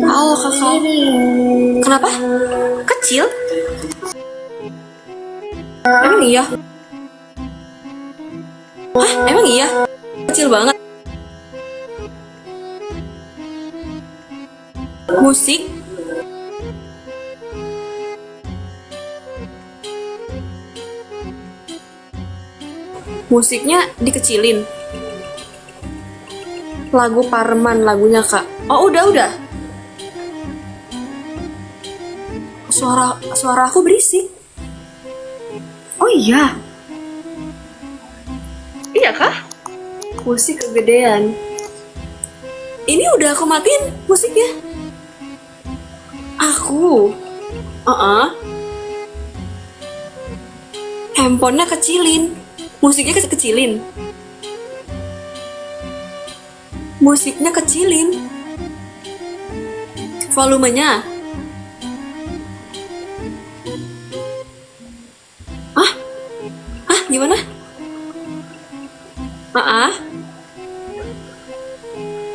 Halo kakak. Kenapa? Kecil? Emang iya? Hah? Emang iya? Kecil banget. Musik? Musiknya dikecilin. Lagu Parman lagunya kak. Oh udah. Suara aku berisik. Oh iya. Iya kah? Musik kegedean. Ini udah aku matiin musiknya. Aku. Handphonenya kecilin. Musiknya kecilin. Musiknya kecilin. Volumenya. Gimana?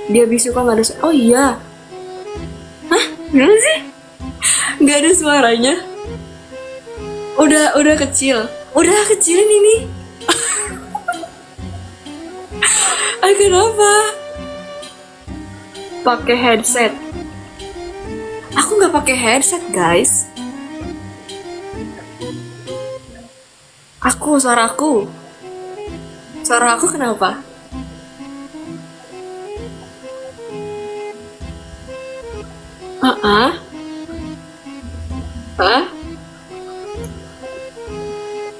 Dia bisu kok nggak ada. Oh iya. Hah? Gimana sih? Nggak ada suaranya. Udah kecil. Udah kecilin ini. Kenapa? Pakai headset. Aku nggak pakai headset, guys. Suara aku kenapa?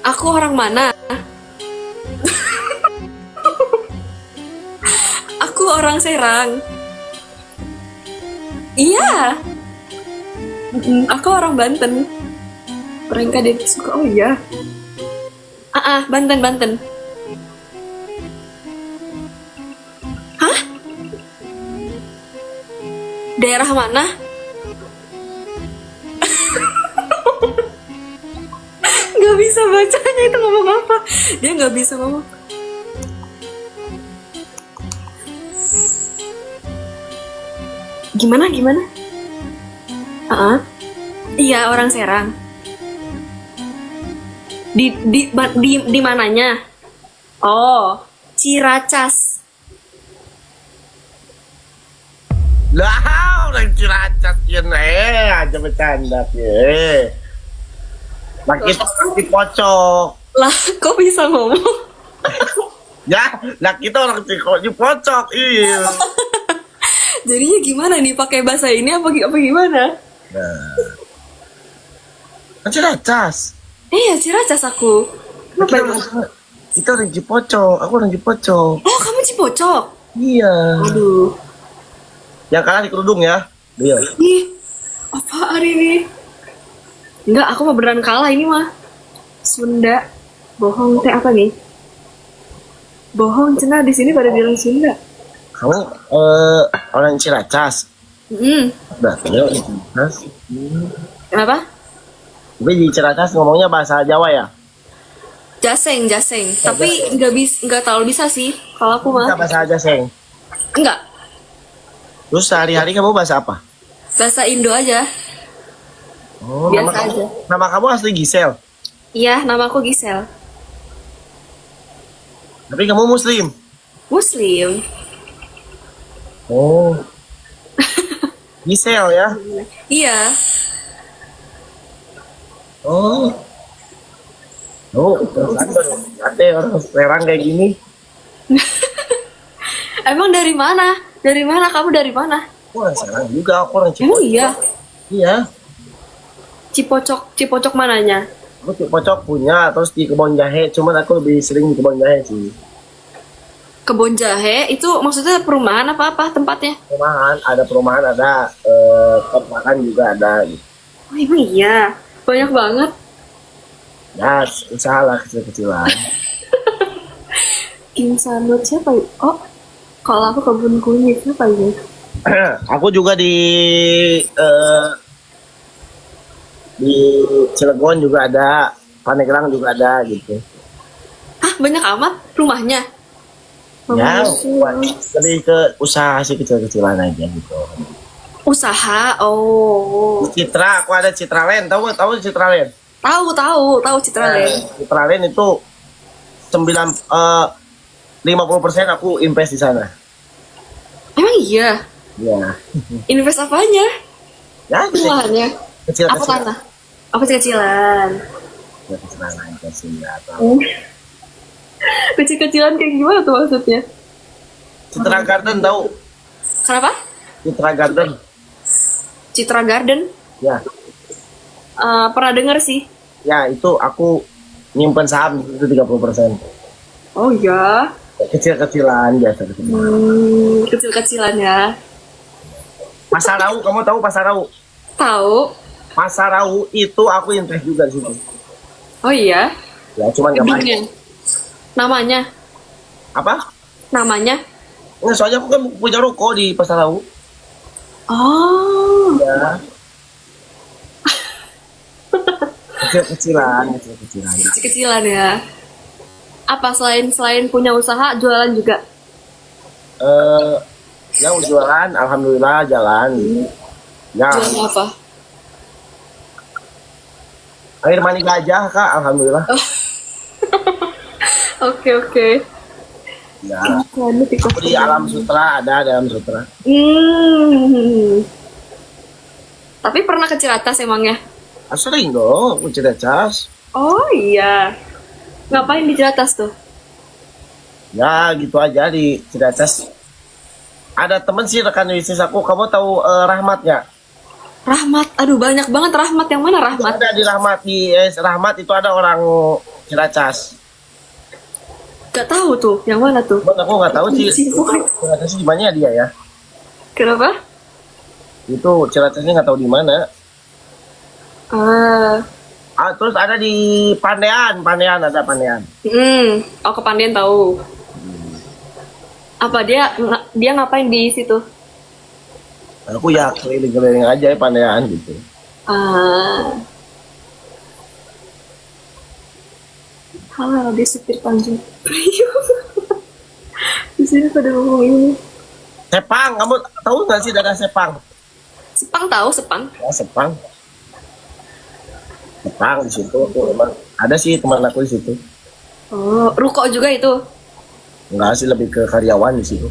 Aku orang mana? Aku orang Serang. Iya. Aku orang Banten. Mereka dia suka. Oh iya. Banten. Hah? Daerah mana? Gak bisa bacanya itu ngomong apa. Dia gak bisa ngomong. Gimana? Iya, orang Serang. Di mananya? Oh, Ciracas. Lah, orang Ciracas yun aja bercanda ya. Laki itu pocok. Lah, kok bisa ngomong? Ya, laki itu orang pocok. Iya. Jadinya gimana nih, pakai bahasa ini apa gimana? Nah. Kan Ciracas. Iya, Ciracas aku. Kenapa? Kita orang Cipocok, aku orang Cipocok. Oh, kamu Cipocok? Iya. Aduh. Yang kalah di kerudung ya. Iya. Ih, apaan ini? Enggak, aku mah beneran kalah ini mah. Sunda. Bohong teh apa nih? Bohong, cenah di sini pada bilang Sunda. Kamu orang Ciracas. Berarti ya orang Ciracas. Kenapa? Tapi di Ciracas ngomongnya bahasa Jawa ya? Jaseng. Tapi nggak terlalu bisa sih kalau aku mah. Bisa bahasa aja, Seng. Enggak, Terus sehari-hari kamu bahasa apa? bahasa Indo aja. Oh, Biasa aja. Nama kamu asli Gisel. Iya, nama aku Gisel. Tapi kamu Muslim. Muslim. Oh. Gisel ya? Iya. Oh. Ada orang Serang kayak gini. Emang dari mana? Dari mana? Kamu dari mana? Aku orang Serang juga, aku orang Emang Cipocok. iya? Iya. Cipocok mananya? Aku Cipocok punya, terus di Kebon Jahe. Cuman aku lebih sering di Kebon Jahe sih. Kebon Jahe itu maksudnya perumahan apa tempatnya? Perumahan, ada tempat makan juga ada. Gitu. Oh emang iya? Banyak banget. Ya, usaha lah kecil-kecilan. King Sanut siapa ya? Oh, kalau aku kebun kunyit siapa ini? Aku juga di Cilegon juga ada, Pandeglang juga ada gitu. Ah, banyak amat rumahnya. Ya, lebih ke usaha sih kecil-kecilan aja gitu. Usaha. Oh. Citra, aku ada Citraland. Tahu Citraland? Tahu Citraland. Citraland itu 50% aku invest di sana. Emang iya? Ya. Invest apanya? Ya, Perumahannya? kecil Apa kecil. tanah? Apa kecil-kecilan? Ya, kecilan aja sih, nggak tahu. Kecil-kecilan kayak gimana tuh maksudnya? Citra Garden tahu? Kenapa? Citra Garden. Citra Garden? Ya, Pernah denger sih. ya itu aku nyimpen saham itu 30%. Oh iya. Kecil-kecilan biasa. Kecil-kecilan ya. Pasar Rau, kamu tahu Pasar Rau? Tahu. Pasar Rau itu aku invest juga di situ. Oh iya. Ya, cuman nggak banyak. Gedungnya. Namanya? Apa? Namanya? Nggak, soalnya aku kan punya ruko di Pasar Rau. Oh. Ya. Kecil-kecilan. Kecil-kecilan ya. Apa selain punya usaha, jualan juga? Yang jualan, alhamdulillah jalan. Ya, Jualan apa? air mani gajah kak, alhamdulillah. Oke. Ya, Iklannya TikTok. aku di Alam Sutra ada Alam Sutra. Tapi pernah ke Ciracas emangnya? Sering dong, aku Ciracas. Oh iya. Ngapain di Ciracas tuh? Ya gitu aja di Ciracas. Ada temen sih rekan bisnis aku, kamu tahu Rahmat nggak? Rahmat, aduh banyak banget Rahmat. Yang mana Rahmat? Ada di Rahmat, di Rahmat itu ada orang Ciracas. Gak tahu tuh, yang mana tuh? Cuman aku nggak tahu sih. Sibuk. Ciracas di mana dia ya? Kenapa? Itu Ciracasnya nggak tahu di mana. Terus ada di Pandean ada Pandean. Oh kepandian tahu. Apa dia ngapain di situ? Aku ya keliling-keliling aja ya Pandean gitu. Halo, dia supir Tanjung Priok. Di sini pada ngomong ini. Sepang, kamu tahu nggak sih daerah Sepang? Sepang tahu, Sepang. Ya, Sepang di situ aku emang ada sih teman aku di situ. Oh, ruko juga itu. Enggak sih, lebih ke karyawan di situ.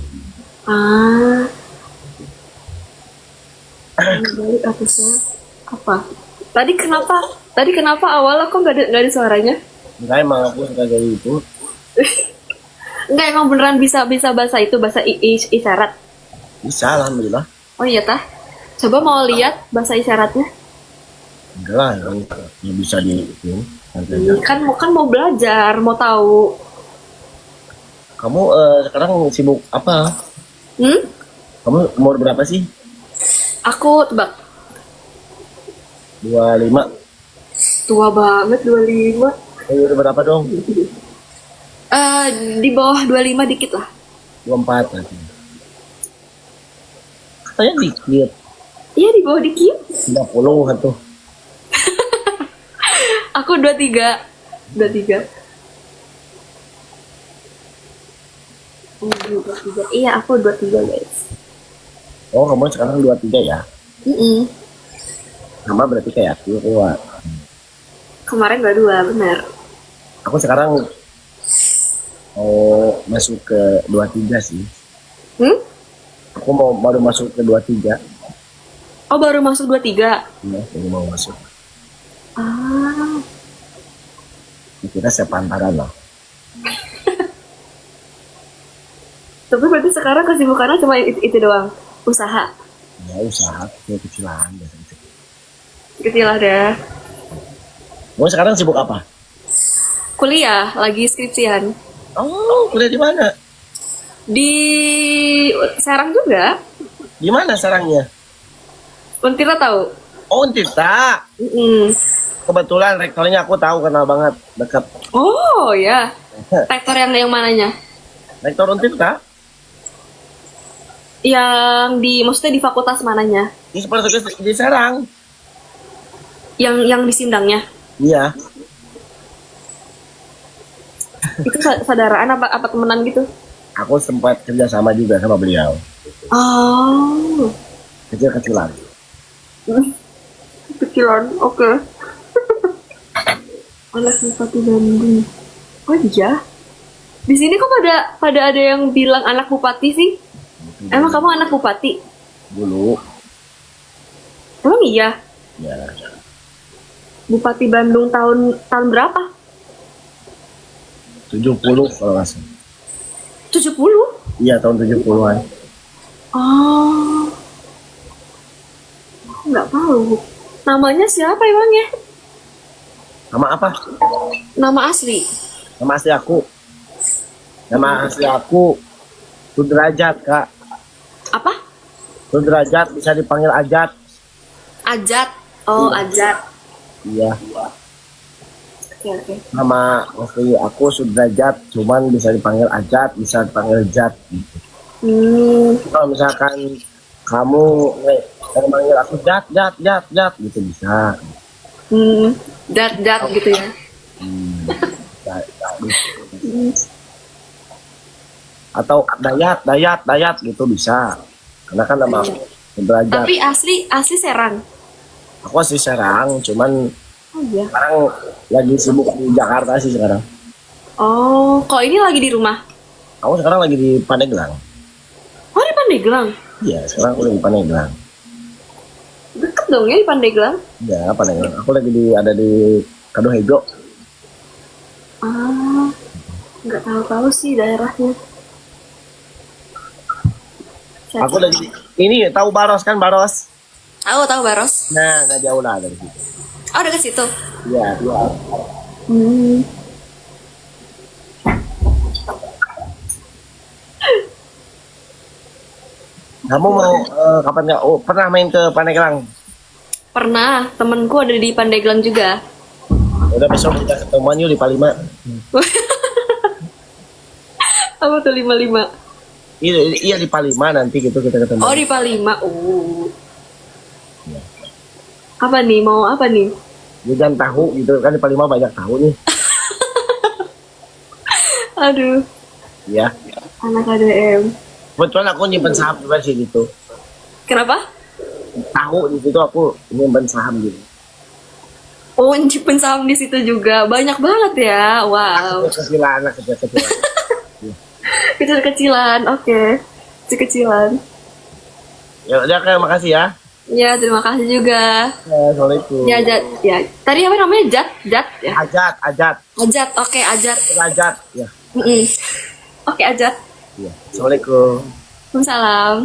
Balik atasnya apa? Tadi kenapa awalnya kok nggak ada suaranya? Enggak, emang aku suka kayak gitu. Enggak, emang beneran bisa bahasa itu, bahasa isyarat. Bisa, alhamdulillah. Oh iya tah. Coba mau lihat bahasa isyaratnya. Enggak lah, yang bisa di itu. Kan mau belajar, mau tahu. Kamu sekarang sibuk apa? Kamu umur berapa sih? Aku tebak 25. tua banget 25. Udah berapa dong? Di bawah 25 dikit lah. 24 nanti. Katanya dikit. Iya di bawah dikit. 30 kan tuh. Aku 23. Iya, aku 23 guys. Oh, kamu sekarang 23 ya? Sama berarti kayak aku tua. Kemarin 22, benar. Aku sekarang mau masuk ke 23 sih. Aku baru masuk ke 23. Oh, baru masuk 23. Iya, baru mau masuk. Kita sepantaran loh. Tapi berarti sekarang kesibukannya cuma itu doang, usaha. Ya usaha kecil-kecilan. Kecil ada. Kamu sekarang sibuk apa? Kuliah, lagi skripsian. Oh, kuliah di mana? Di Serang juga. Di mana sarangnya? Untira tahu? Oh, Tirta. Kebetulan rektornya aku tahu, kenal banget, dekat. Oh ya. Rektor yang mananya? Rektor Untirta? Maksudnya di fakultas mananya? Di Serang. Yang di Sindangnya? Iya. Itu saudaraan apa temenan gitu? Aku sempat kerja sama juga sama beliau. Oh. kecil-kecilan. Kecilan, oke. Anak Bupati Bandung. Oh iya. Di sini kok pada ada yang bilang anak bupati sih? Emang kamu anak bupati? Dulu, Emang iya? ya Bupati Bandung tahun berapa? 70 kalau nggak salah. 70? Iya, tahun 70-an. Oh. Aku nggak tahu. Namanya siapa emangnya? Nama apa? Nama asli. Nama asli aku. Nama asli aku Sudrajat, Kak. Apa? Sudrajat, bisa dipanggil Ajat. Ajat. Oh, Ajat. Iya. Oke. Nama asli aku Sudrajat, cuman bisa dipanggil Ajat, bisa dipanggil Jat. Gitu. Kalau misalkan kamu manggil aku Jat, gitu bisa. Jat gitu ya. Jat, atau Dayat gitu bisa. Karena kan nama Sudrajat. Tapi asli Serang. Aku asli Serang, cuman Oh iya. sekarang lagi sibuk di Jakarta sih sekarang. Oh, kok ini lagi di rumah? Aku sekarang lagi di Pandeglang. Oh, di Pandeglang. Iya, sekarang aku lagi di Pandeglang. Deket dong ya di Pandeglang. Ya, Pandeglang. Aku lagi ada di Kadohego. Ah, nggak tahu sih daerahnya. Aku lagi ini tahu Baros kan, Baros? Tahu Baros. Nah, nggak jauh lah dari situ. Oh, dekat situ. Iya, iya. Hmm. Kamu mau kapan nggak? Oh, pernah main ke Pandeglang? Pernah, temenku ada di Pandeglang juga. Udah besok kita ketemuan yuk di Palima. Apa tuh 55? Iya di Palima nanti gitu kita ketemu. Oh, di Palima. Oh. Apa nih? Mau apa nih? Jajan tahu gitu kan, di Palima banyak tahu nih. Aduh, Iya. anak ADM. Kebetulan aku nyimpen saham juga sih gitu. Kenapa? Tahu di situ aku nyimpen saham gitu. Oh, nyimpen saham di situ juga. Banyak banget ya. Wow. Kecilan, kecil-kecilan. Kecil-kecilan. Oke. Kecil-kecilan. Ya udah, Kak, makasih ya. Ya, terima kasih juga. Assalamualaikum. Ya, Jat. Ya. Tadi apa namanya? Jat ya. Ajat. Ajat. Oke, Ajat. Ajat. Ya. Mm-mm. Oke, Ajat. Iya. Assalamualaikum. Waalaikumsalam.